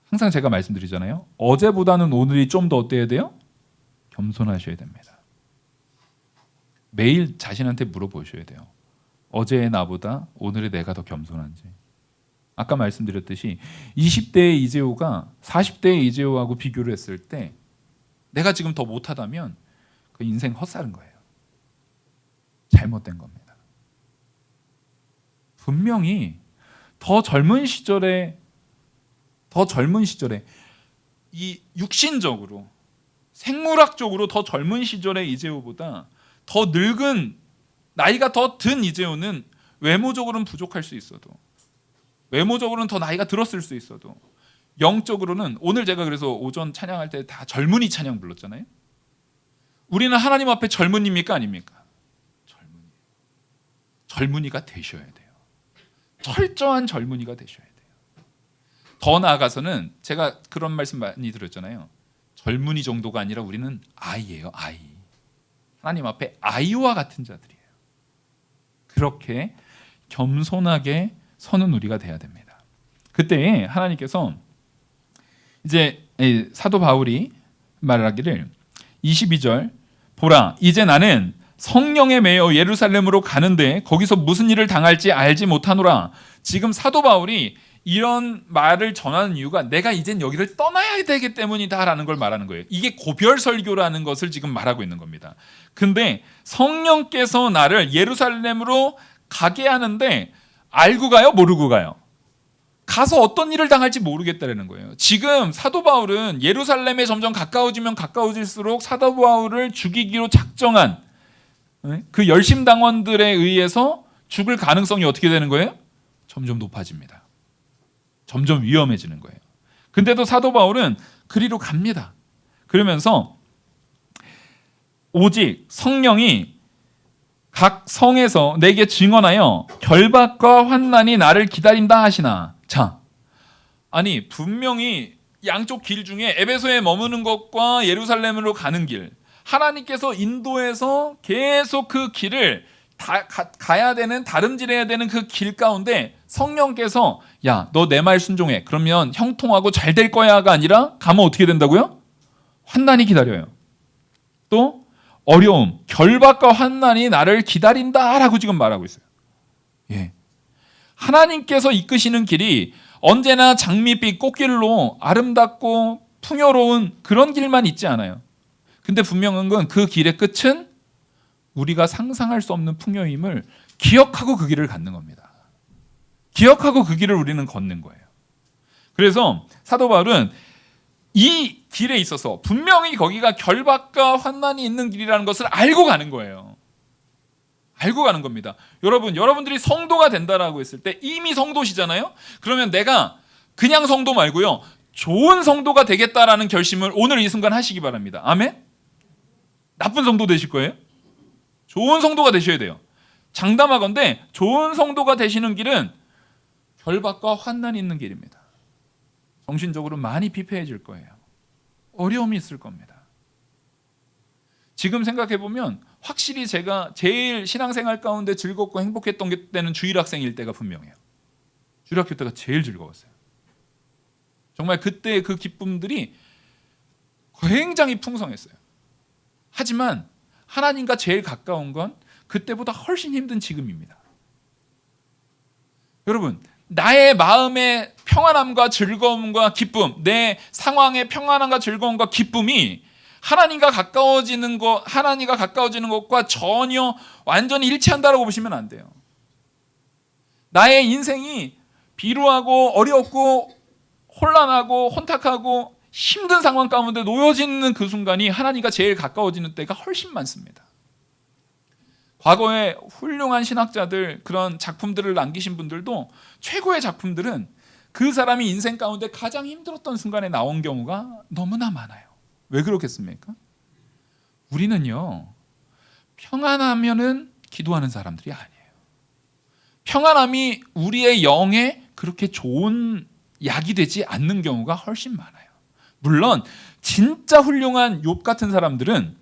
항상 제가 말씀드리잖아요. 어제보다는 오늘이 좀 더 어때야 돼요? 겸손하셔야 됩니다. 매일 자신한테 물어보셔야 돼요. 어제의 나보다 오늘의 내가 더 겸손한지. 아까 말씀드렸듯이 20대의 이재호가 40대의 이재호하고 비교를 했을 때 내가 지금 더 못하다면 그 인생 헛살은 거예요. 잘못된 겁니다. 분명히 더 젊은 시절에 이 육신적으로 생물학적으로 더 젊은 시절의 이재호보다 더 늙은 나이가 더 든 이재호는 외모적으로는 부족할 수 있어도, 외모적으로는 더 나이가 들었을 수 있어도, 영적으로는 오늘 제가 그래서 오전 찬양할 때 다 젊은이 찬양 불렀잖아요. 우리는 하나님 앞에 젊은이입니까 아닙니까? 젊은이가 되셔야 돼요. 철저한 젊은이가 되셔야 돼요. 더 나아가서는 제가 그런 말씀 많이 들었잖아요. 젊은이 정도가 아니라 우리는 아이예요. 아이. 하나님 앞에 아이와 같은 자들이에요. 그렇게 겸손하게 서는 우리가 돼야 됩니다. 그때 하나님께서 이제 사도 바울이 말하기를 22절 보라 이제 나는 성령에 매여 예루살렘으로 가는데 거기서 무슨 일을 당할지 알지 못하노라. 지금 사도 바울이 이런 말을 전하는 이유가 내가 이젠 여기를 떠나야 되기 때문이다라는 걸 말하는 거예요. 이게 고별 설교라는 것을 지금 말하고 있는 겁니다. 근데 성령께서 나를 예루살렘으로 가게 하는데 알고 가요? 모르고 가요? 가서 어떤 일을 당할지 모르겠다라는 거예요. 지금 사도 바울은 예루살렘에 점점 가까워지면 가까워질수록 사도 바울을 죽이기로 작정한 그 열심당원들에 의해서 죽을 가능성이 어떻게 되는 거예요? 점점 높아집니다. 점점 위험해지는 거예요. 근데도 사도 바울은 그리로 갑니다. 그러면서 오직 성령이 각 성에서 내게 증언하여 결박과 환난이 나를 기다린다 하시나. 자, 아니 분명히 양쪽 길 중에 에베소에 머무는 것과 예루살렘으로 가는 길, 하나님께서 인도해서 계속 그 길을 가야 되는, 다름질해야 되는 그 길 가운데 성령께서 야, 너 내 말 순종해. 그러면 형통하고 잘 될 거야가 아니라 가면 어떻게 된다고요? 환난이 기다려요. 또 어려움, 결박과 환난이 나를 기다린다라고 지금 말하고 있어요. 예. 하나님께서 이끄시는 길이 언제나 장밋빛 꽃길로 아름답고 풍요로운 그런 길만 있지 않아요. 근데 분명한 건 그 길의 끝은 우리가 상상할 수 없는 풍요임을 기억하고 그 길을 갖는 겁니다. 기억하고 그 길을 우리는 걷는 거예요. 그래서 사도 바울은 이 길에 있어서 분명히 거기가 결박과 환난이 있는 길이라는 것을 알고 가는 거예요. 알고 가는 겁니다. 여러분들이 성도가 된다라고 했을 때 이미 성도시잖아요. 그러면 내가 그냥 성도 말고요, 좋은 성도가 되겠다라는 결심을 오늘 이 순간 하시기 바랍니다. 아멘? 나쁜 성도 되실 거예요? 좋은 성도가 되셔야 돼요. 장담하건대 좋은 성도가 되시는 길은 결박과 환난이 있는 길입니다. 정신적으로 많이 피폐해질 거예요. 어려움이 있을 겁니다. 지금 생각해보면 확실히 제가 제일 신앙생활 가운데 즐겁고 행복했던 때는 주일학생일 때가 분명해요. 주일학교 때가 제일 즐거웠어요. 정말 그때 그 기쁨들이 굉장히 풍성했어요. 하지만 하나님과 제일 가까운 건 그때보다 훨씬 힘든 지금입니다. 여러분, 나의 마음의 평안함과 즐거움과 기쁨, 내 상황의 평안함과 즐거움과 기쁨이 하나님과 가까워지는 것과 전혀 완전히 일치한다라고 보시면 안 돼요. 나의 인생이 비루하고 어렵고 혼란하고 혼탁하고 힘든 상황 가운데 놓여지는 그 순간이 하나님과 제일 가까워지는 때가 훨씬 많습니다. 과거에 훌륭한 신학자들, 그런 작품들을 남기신 분들도 최고의 작품들은 그 사람이 인생 가운데 가장 힘들었던 순간에 나온 경우가 너무나 많아요. 왜 그렇겠습니까? 우리는요, 평안하면은 기도하는 사람들이 아니에요. 평안함이 우리의 영에 그렇게 좋은 약이 되지 않는 경우가 훨씬 많아요. 물론 진짜 훌륭한 욥 같은 사람들은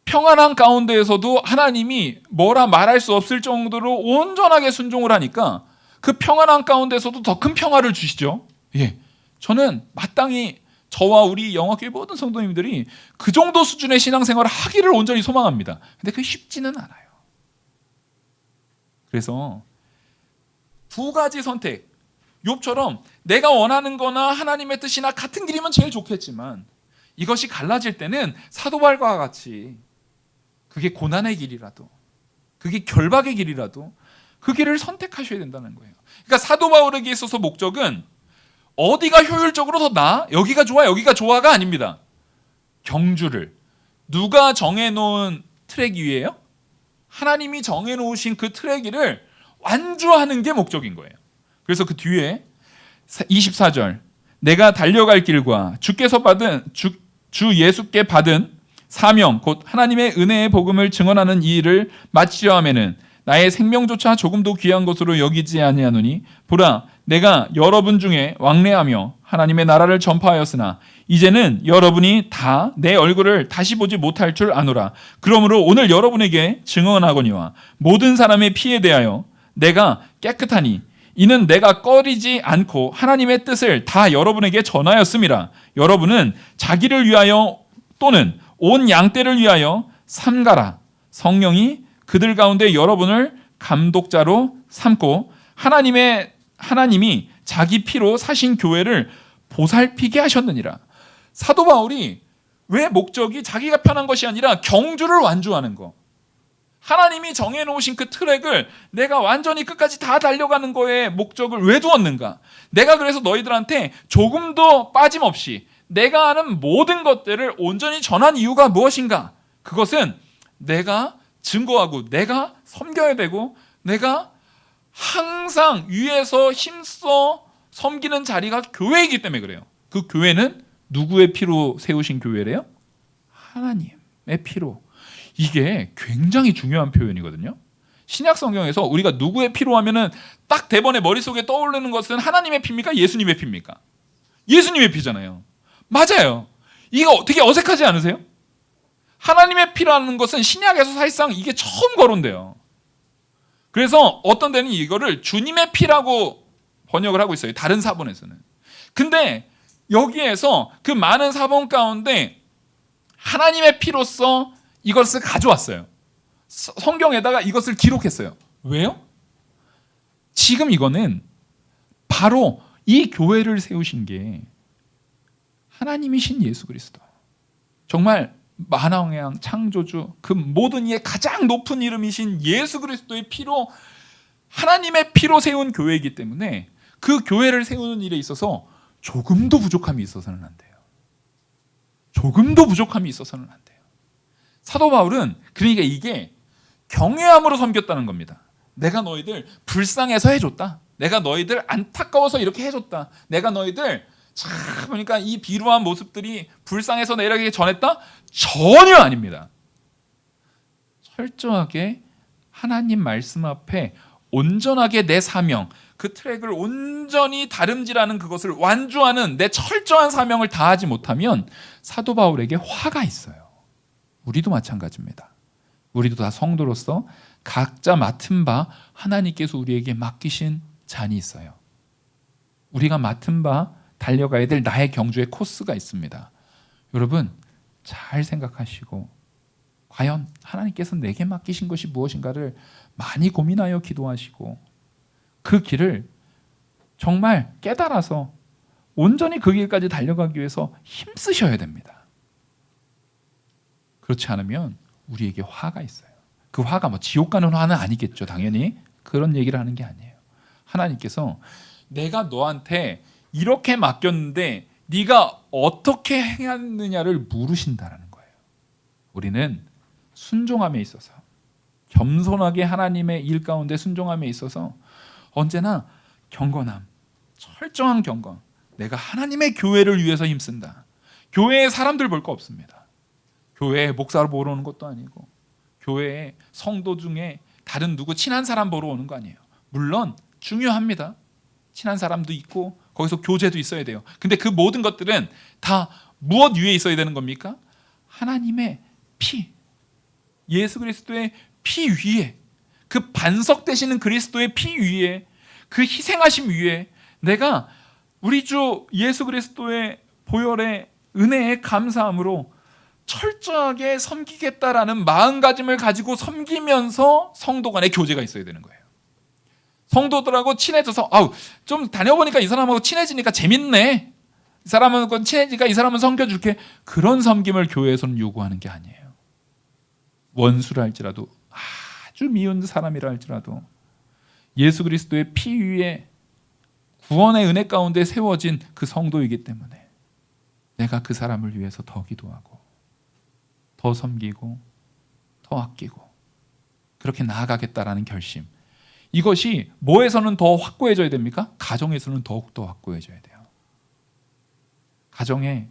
평안한 가운데에서도 하나님이 뭐라 말할 수 없을 정도로 온전하게 순종을 하니까 그 평안한 가운데서도 더 큰 평화를 주시죠. 예, 저는 마땅히 저와 우리 영화교회 모든 성도님들이 그 정도 수준의 신앙생활을 하기를 온전히 소망합니다. 근데 그게 쉽지는 않아요. 그래서 두 가지 선택, 욥처럼 내가 원하는 거나 하나님의 뜻이나 같은 길이면 제일 좋겠지만 이것이 갈라질 때는 사도 바울과 같이 그게 고난의 길이라도, 그게 결박의 길이라도 그 길을 선택하셔야 된다는 거예요. 그러니까 사도 바울에게 있어서 목적은 어디가 효율적으로 더 나아? 여기가 좋아, 여기가 좋아가 아닙니다. 경주를 누가 정해놓은 트랙 위에요? 하나님이 정해놓으신 그 트랙 위를 완주하는 게 목적인 거예요. 그래서 그 뒤에 24절, 내가 달려갈 길과 주께서 받은 주 예수께 받은 사명 곧 하나님의 은혜의 복음을 증언하는 이 일을 마치려 하면은 나의 생명조차 조금도 귀한 것으로 여기지 아니하노니 보라 내가 여러분 중에 왕래하며 하나님의 나라를 전파하였으나 이제는 여러분이 다 내 얼굴을 다시 보지 못할 줄 아노라. 그러므로 오늘 여러분에게 증언하거니와 모든 사람의 피에 대하여 내가 깨끗하니 이는 내가 꺼리지 않고 하나님의 뜻을 다 여러분에게 전하였음이라. 여러분은 자기를 위하여 또는 온 양떼를 위하여 삼가라. 성령이 그들 가운데 여러분을 감독자로 삼고 하나님이 자기 피로 사신 교회를 보살피게 하셨느니라. 사도 바울이 왜 목적이 자기가 편한 것이 아니라 경주를 완주하는 거, 하나님이 정해놓으신 그 트랙을 내가 완전히 끝까지 다 달려가는 거에 목적을 왜 두었는가? 내가 그래서 너희들한테 조금도 빠짐없이 내가 아는 모든 것들을 온전히 전한 이유가 무엇인가? 그것은 내가 증거하고 내가 섬겨야 되고 내가 항상 위에서 힘써 섬기는 자리가 교회이기 때문에 그래요. 그 교회는 누구의 피로 세우신 교회래요? 하나님의 피로. 이게 굉장히 중요한 표현이거든요. 신약 성경에서 우리가 누구의 피로 하면은 딱 대번에 머릿속에 떠오르는 것은 하나님의 피입니까? 예수님의 피입니까? 예수님의 피잖아요. 맞아요. 이거 되게 어색하지 않으세요? 하나님의 피라는 것은 신약에서 사실상 이게 처음 거론돼요. 그래서 어떤 데는 이거를 주님의 피라고 번역을 하고 있어요. 다른 사본에서는. 근데 여기에서 그 많은 사본 가운데 하나님의 피로서 이것을 가져왔어요. 성경에다가 이것을 기록했어요. 왜요? 지금 이거는 바로 이 교회를 세우신 게 하나님이신 예수 그리스도. 정말 만왕의 창조주, 그 모든 이의 가장 높은 이름이신 예수 그리스도의 피로, 하나님의 피로 세운 교회이기 때문에 그 교회를 세우는 일에 있어서 조금도 부족함이 있어서는 안 돼요. 조금도 부족함이 있어서는 안 돼요. 사도 바울은 그러니까 이게 경외함으로 섬겼다는 겁니다. 내가 너희들 불쌍해서 해줬다. 내가 너희들 안타까워서 이렇게 해줬다. 내가 너희들 참 그러니까 이 비루한 모습들이 불쌍해서 내가 이렇게 전했다? 전혀 아닙니다. 철저하게 하나님 말씀 앞에 온전하게 내 사명, 그 트랙을 온전히 다름질하는 그것을 완주하는 내 철저한 사명을 다하지 못하면 사도 바울에게 화가 있어요. 우리도 마찬가지입니다. 우리도 다 성도로서 각자 맡은 바 하나님께서 우리에게 맡기신 잔이 있어요. 우리가 맡은 바 달려가야 될 나의 경주의 코스가 있습니다. 여러분, 잘 생각하시고 과연 하나님께서 내게 맡기신 것이 무엇인가를 많이 고민하여 기도하시고 그 길을 정말 깨달아서 온전히 그 길까지 달려가기 위해서 힘쓰셔야 됩니다. 그렇지 않으면 우리에게 화가 있어요. 그 화가 뭐 지옥 가는 화는 아니겠죠. 당연히 그런 얘기를 하는 게 아니에요. 하나님께서 내가 너한테 이렇게 맡겼는데 네가 어떻게 행했느냐를 물으신다는 거예요. 우리는 순종함에 있어서 겸손하게 하나님의 일 가운데 순종함에 있어서 언제나 경건함, 철저한 경건. 내가 하나님의 교회를 위해서 힘쓴다. 교회에 사람들 볼 거 없습니다. 교회에 목사를 보러 오는 것도 아니고 교회에 성도 중에 다른 누구 친한 사람 보러 오는 거 아니에요. 물론 중요합니다. 친한 사람도 있고 거기서 교제도 있어야 돼요. 근데 그 모든 것들은 다 무엇 위에 있어야 되는 겁니까? 하나님의 피, 예수 그리스도의 피 위에, 그 반석되시는 그리스도의 피 위에, 그 희생하심 위에 내가 우리 주 예수 그리스도의 보혈의 은혜에 감사함으로 철저하게 섬기겠다라는 마음가짐을 가지고 섬기면서 성도 간의 교제가 있어야 되는 거예요. 성도들하고 친해져서 좀 다녀보니까 이 사람하고 친해지니까 재밌네. 이 사람하고 친해지니까 이 사람은 섬겨줄게. 그런 섬김을 교회에서는 요구하는 게 아니에요. 원수라 할지라도 아주 미운 사람이라 할지라도 예수 그리스도의 피 위에 구원의 은혜 가운데 세워진 그 성도이기 때문에 내가 그 사람을 위해서 더 기도하고 더 섬기고 더 아끼고 그렇게 나아가겠다라는 결심, 이것이 뭐에서는 더 확고해져야 됩니까? 가정에서는 더욱더 확고해져야 돼요. 가정에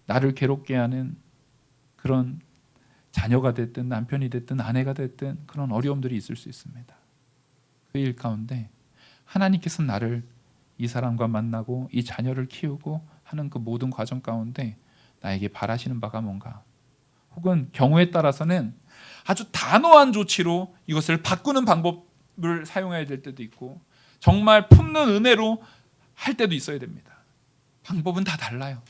나를 괴롭게 하는 그런 자녀가 됐든 남편이 됐든 아내가 됐든 그런 어려움들이 있을 수 있습니다. 그 일 가운데 하나님께서 나를 이 사람과 만나고 이 자녀를 키우고 하는 그 모든 과정 가운데 나에게 바라시는 바가 뭔가, 혹은 경우에 따라서는 아주 단호한 조치로 이것을 바꾸는 방법을 사용해야 될 때도 있고 정말 품는 은혜로 할 때도 있어야 됩니다. 방법은 다 달라요.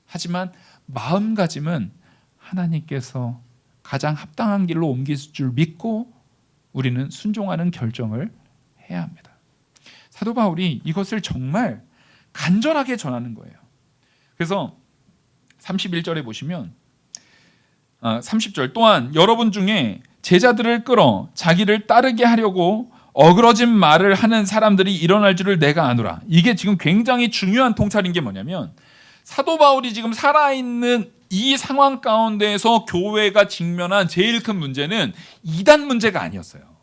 하지만 마음가짐은 하나님께서 가장 합당한 길로 옮기실 줄 믿고 우리는 순종하는 결정을 해야 합니다. 사도 바울이 이것을 정말 간절하게 전하는 거예요. 그래서 31절에 보시면 30절, 또한 여러분 중에 제자들을 끌어 자기를 따르게 하려고 어그러진 말을 하는 사람들이 일어날 줄을 내가 아노라. 이게 지금 굉장히 중요한 통찰인 게 뭐냐면 사도 바울이 지금 살아있는 이 상황 가운데에서 교회가 직면한 제일 큰 문제는 이단 문제가 아니었어요.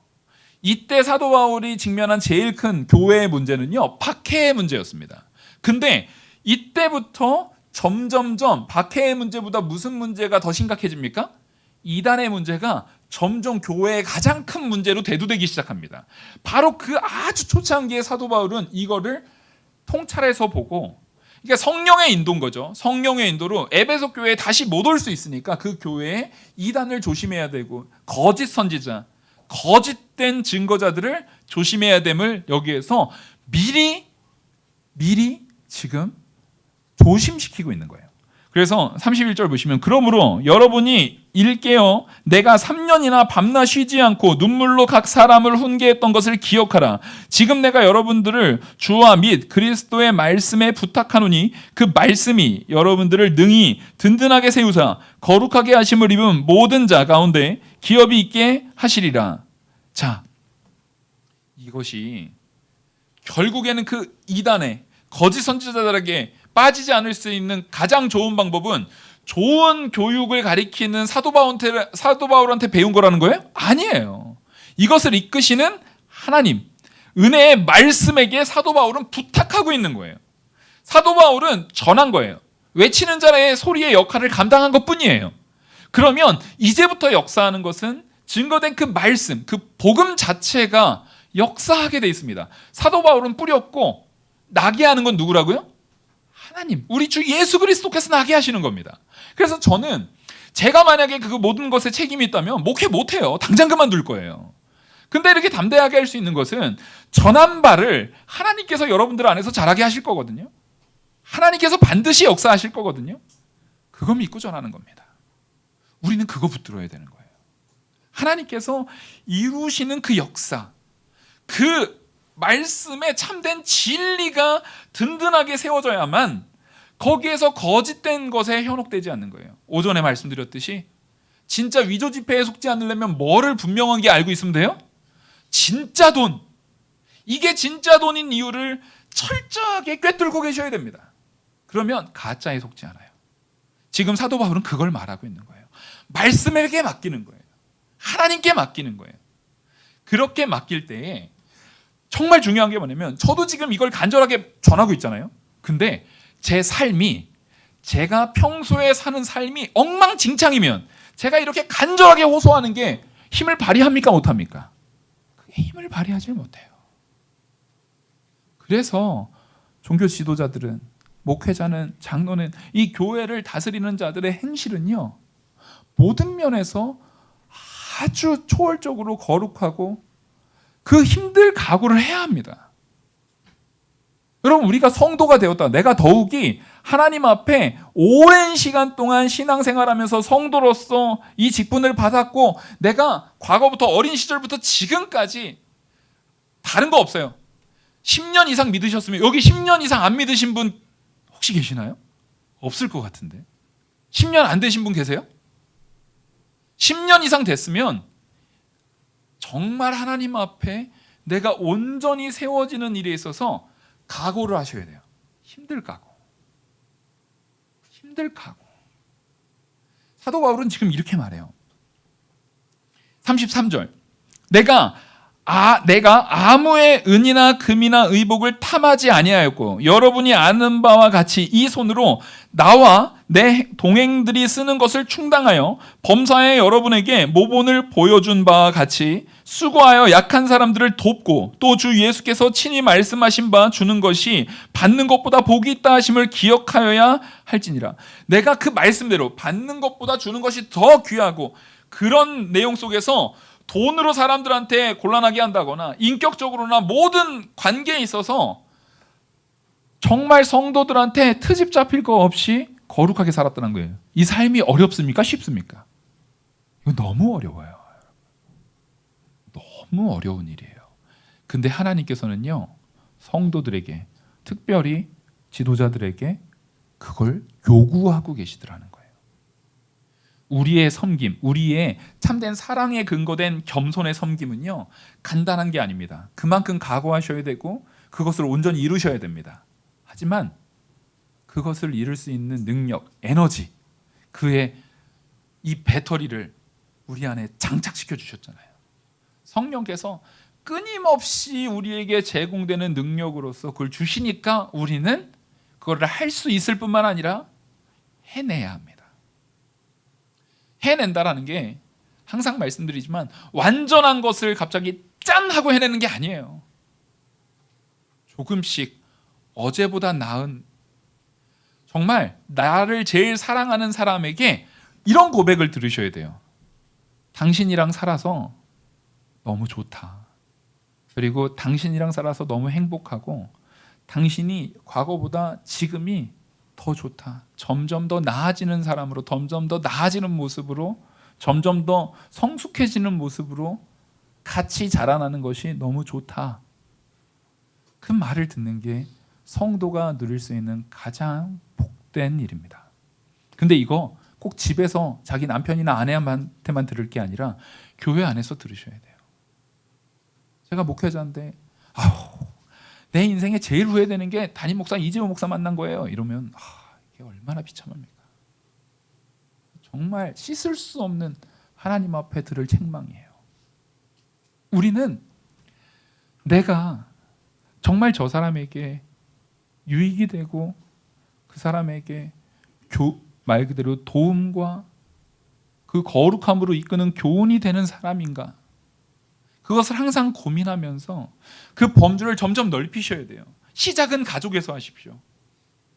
이때 사도 바울이 직면한 제일 큰 교회의 문제는요, 박해의 문제였습니다. 근데 이때부터 점점점 박해의 문제보다 무슨 문제가 더 심각해집니까? 이단의 문제가 점점 교회의 가장 큰 문제로 대두되기 시작합니다. 바로 그 아주 초창기에 사도 바울은 이거를 통찰해서 보고, 그러니까 성령의 인도인 거죠. 성령의 인도로 에베소 교회에 다시 못 올 수 있으니까 그 교회에 이단을 조심해야 되고 거짓 선지자, 거짓된 증거자들을 조심해야 됨을 여기에서 미리 지금 조심시키고 있는 거예요. 그래서 31절 보시면 그러므로 여러분이 일깨어 내가 3년이나 밤낮 쉬지 않고 눈물로 각 사람을 훈계했던 것을 기억하라. 지금 내가 여러분들을 주와 및 그리스도의 말씀에 부탁하노니 그 말씀이 여러분들을 능히 든든하게 세우사 거룩하게 하심을 입은 모든 자 가운데 기업이 있게 하시리라. 자, 이것이 결국에는 그 이단의 거짓 선지자들에게 빠지지 않을 수 있는 가장 좋은 방법은 좋은 교육을 가리키는 사도 바울한테 배운 거라는 거예요? 아니에요. 이것을 이끄시는 하나님, 은혜의 말씀에게 사도 바울은 부탁하고 있는 거예요. 사도 바울은 전한 거예요. 외치는 자의 소리의 역할을 감당한 것뿐이에요. 그러면 이제부터 역사하는 것은 증거된 그 말씀, 그 복음 자체가 역사하게 돼 있습니다. 사도 바울은 뿌렸고 나게 하는 건 누구라고요? 하나님, 우리 주 예수 그리스도께서 나게 하시는 겁니다. 그래서 저는 제가 만약에 그 모든 것에 책임이 있다면 목회 못해요. 당장 그만둘 거예요. 근데 이렇게 담대하게 할 수 있는 것은 전한 바를 하나님께서 여러분들 안에서 잘하게 하실 거거든요. 하나님께서 반드시 역사하실 거거든요. 그거 믿고 전하는 겁니다. 우리는 그거 붙들어야 되는 거예요. 하나님께서 이루시는 그 역사, 그 말씀에 참된 진리가 든든하게 세워져야만 거기에서 거짓된 것에 현혹되지 않는 거예요. 오전에 말씀드렸듯이 진짜 위조 지폐에 속지 않으려면 뭐를 분명하게 알고 있으면 돼요? 진짜 돈. 이게 진짜 돈인 이유를 철저하게 꿰뚫고 계셔야 됩니다. 그러면 가짜에 속지 않아요. 지금 사도 바울은 그걸 말하고 있는 거예요. 말씀에게 맡기는 거예요. 하나님께 맡기는 거예요. 그렇게 맡길 때에 정말 중요한 게 뭐냐면 저도 지금 이걸 간절하게 전하고 있잖아요. 근데 제 삶이 제가 평소에 사는 삶이 엉망진창이면 제가 이렇게 간절하게 호소하는 게 힘을 발휘합니까 못합니까? 그게 힘을 발휘하지 못해요. 그래서 종교 지도자들은, 목회자는, 장로는, 이 교회를 다스리는 자들의 행실은요, 모든 면에서 아주 초월적으로 거룩하고 그 힘들 각오를 해야 합니다. 여러분, 우리가 성도가 되었다, 내가 더욱이 하나님 앞에 오랜 시간 동안 신앙생활하면서 성도로서 이 직분을 받았고 내가 과거부터, 어린 시절부터 지금까지 다른 거 없어요. 10년 이상 믿으셨으면, 여기 10년 이상 안 믿으신 분 혹시 계시나요? 없을 것 같은데. 10년 안 되신 분 계세요? 10년 이상 됐으면 정말 하나님 앞에 내가 온전히 세워지는 일에 있어서 각오를 하셔야 돼요. 힘들 각오. 힘들 각오. 사도 바울은 지금 이렇게 말해요. 33절. 내가 아무의 은이나 금이나 의복을 탐하지 아니하였고 여러분이 아는 바와 같이 이 손으로 나와 내 동행들이 쓰는 것을 충당하여 범사에 여러분에게 모본을 보여준 바와 같이 수고하여 약한 사람들을 돕고 또 주 예수께서 친히 말씀하신 바 주는 것이 받는 것보다 복이 있다 하심을 기억하여야 할지니라. 내가 그 말씀대로 받는 것보다 주는 것이 더 귀하고, 그런 내용 속에서 돈으로 사람들한테 곤란하게 한다거나 인격적으로나 모든 관계에 있어서 정말 성도들한테 트집 잡힐 거 없이 거룩하게 살았다는 거예요. 이 삶이 어렵습니까? 쉽습니까? 이거 너무 어려워요. 너무 어려운 일이에요. 근데 하나님께서는요, 성도들에게, 특별히 지도자들에게 그걸 요구하고 계시더라는 거예요. 우리의 섬김, 우리의 참된 사랑에 근거된 겸손의 섬김은요, 간단한 게 아닙니다. 그만큼 각오하셔야 되고 그것을 온전히 이루셔야 됩니다. 하지만 그것을 이룰 수 있는 능력, 에너지, 그의 이 배터리를 우리 안에 장착시켜 주셨잖아요. 성령께서 끊임없이 우리에게 제공되는 능력으로서 그걸 주시니까 우리는 그거를 할 수 있을 뿐만 아니라 해내야 합니다. 해낸다라는 게 항상 말씀드리지만 완전한 것을 갑자기 짠 하고 해내는 게 아니에요. 조금씩 어제보다 나은, 정말 나를 제일 사랑하는 사람에게 이런 고백을 들으셔야 돼요. 당신이랑 살아서 너무 좋다. 그리고 당신이랑 살아서 너무 행복하고 당신이 과거보다 지금이 더 좋다. 점점 더 나아지는 사람으로, 점점 더 나아지는 모습으로, 점점 더 성숙해지는 모습으로 같이 자라나는 것이 너무 좋다. 그 말을 듣는 게 성도가 누릴 수 있는 가장 복된 일입니다. 근데 이거 꼭 집에서 자기 남편이나 아내한테만 들을 게 아니라 교회 안에서 들으셔야 돼요. 제가 목회자인데 내 인생에 제일 후회되는 게 담임 목사 이재호 목사 만난 거예요. 이러면 이게 얼마나 비참합니까? 정말 씻을 수 없는 하나님 앞에 들을 책망이에요. 우리는 내가 정말 저 사람에게 유익이 되고 그 사람에게 말 그대로 도움과 그 거룩함으로 이끄는 교훈이 되는 사람인가? 그것을 항상 고민하면서 그 범주를 점점 넓히셔야 돼요. 시작은 가족에서 하십시오.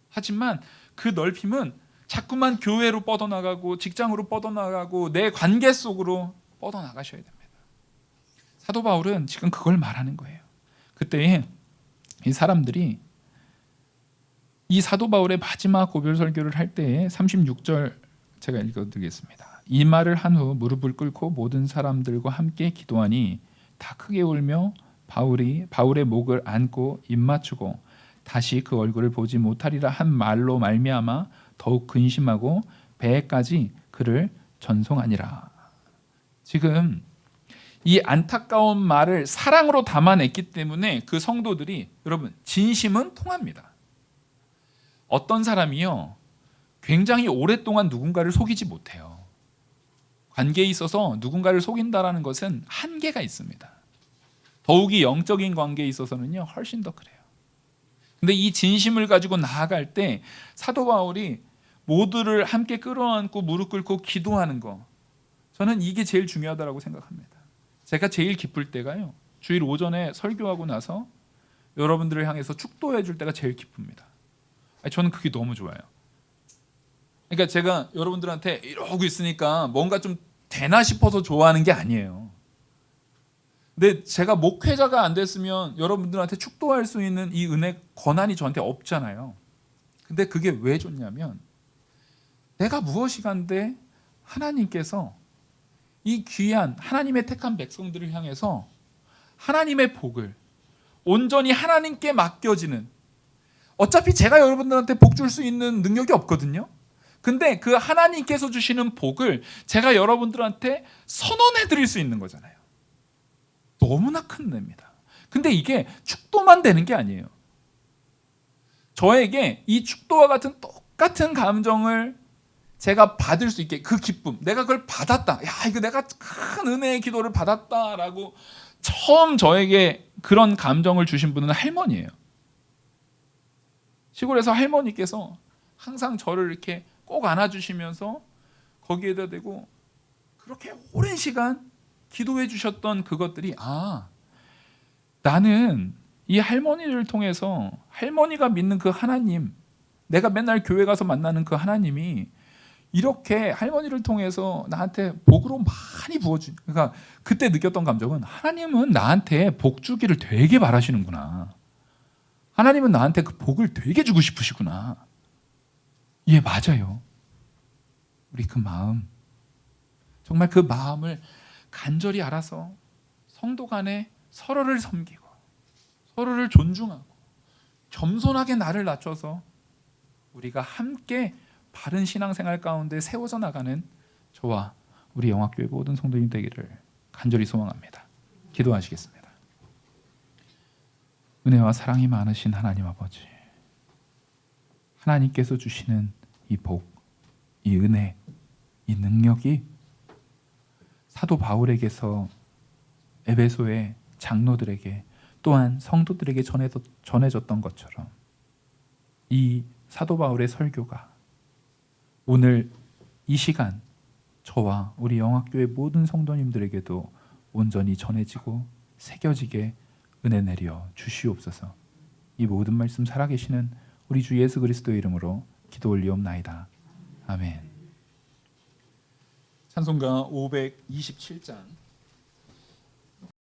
하지만 그 넓힘은 자꾸만 교회로 뻗어나가고 직장으로 뻗어나가고 내 관계 속으로 뻗어나가셔야 됩니다. 사도 바울은 지금 그걸 말하는 거예요. 그때 이 사람들이 이 사도 바울의 마지막 고별 설교를 할 때에 36절 제가 읽어드리겠습니다. 이 말을 한 후 무릎을 꿇고 모든 사람들과 함께 기도하니 다 크게 울며 바울의 목을 안고 입 맞추고 다시 그 얼굴을 보지 못하리라 한 말로 말미암아 더욱 근심하고 배에까지 그를 전송하니라. 지금 이 안타까운 말을 사랑으로 담아냈기 때문에 그 성도들이, 여러분, 진심은 통합니다. 어떤 사람이요, 굉장히 오랫동안 누군가를 속이지 못해요. 관계에 있어서 누군가를 속인다라는 것은 한계가 있습니다. 더욱이 영적인 관계에 있어서는요, 훨씬 더 그래요. 근데 이 진심을 가지고 나아갈 때 사도 바울이 모두를 함께 끌어안고 무릎 꿇고 기도하는 거, 저는 이게 제일 중요하다고 생각합니다. 제가 제일 기쁠 때가요, 주일 오전에 설교하고 나서 여러분들을 향해서 축도해 줄 때가 제일 기쁩니다. 저는 그게 너무 좋아요. 그러니까 제가 여러분들한테 이러고 있으니까 뭔가 좀 되나 싶어서 좋아하는 게 아니에요. 근데 제가 목회자가 안 됐으면 여러분들한테 축도할 수 있는 이 은혜, 권한이 저한테 없잖아요. 근데 그게 왜 좋냐면, 내가 무엇이간데 하나님께서 이 귀한 하나님의 택한 백성들을 향해서 하나님의 복을 온전히 하나님께 맡겨지는, 어차피 제가 여러분들한테 복 줄 수 있는 능력이 없거든요. 근데 그 하나님께서 주시는 복을 제가 여러분들한테 선언해 드릴 수 있는 거잖아요. 너무나 큰 은혜입니다. 근데 이게 축도만 되는 게 아니에요. 저에게 이 축도와 같은 똑같은 감정을 제가 받을 수 있게, 그 기쁨, 내가 그걸 받았다, 야, 이거 내가 큰 은혜의 기도를 받았다라고 처음 저에게 그런 감정을 주신 분은 할머니예요. 시골에서 할머니께서 항상 저를 이렇게 꼭 안아주시면서 거기에다 대고 그렇게 오랜 시간 기도해 주셨던 그것들이, 나는 이 할머니를 통해서 할머니가 믿는 그 하나님, 내가 맨날 교회 가서 만나는 그 하나님이 이렇게 할머니를 통해서 나한테 복으로 많이 부어주. 그러니까 그때 느꼈던 감정은, 하나님은 나한테 복 주기를 되게 바라시는구나. 하나님은 나한테 그 복을 되게 주고 싶으시구나. 예, 맞아요. 우리 그 마음, 정말 그 마음을 간절히 알아서 성도 간에 서로를 섬기고 서로를 존중하고 겸손하게 나를 낮춰서 우리가 함께 바른 신앙생활 가운데 세워져 나가는 저와 우리 영학교회 모든 성도님 되기를 간절히 소망합니다. 기도하시겠습니다. 은혜와 사랑이 많으신 하나님 아버지, 하나님께서 주시는 이 복, 이 은혜, 이 능력이 사도 바울에게서 에베소의 장로들에게 또한 성도들에게 전해졌던 것처럼 이 사도 바울의 설교가 오늘 이 시간 저와 우리 영학교회 모든 성도님들에게도 온전히 전해지고 새겨지게 은혜 내려 주시옵소서. 이 모든 말씀 살아계시는 우리 주 예수 그리스도의 이름으로 기도 올리옵나이다. 아멘. 찬송가 527장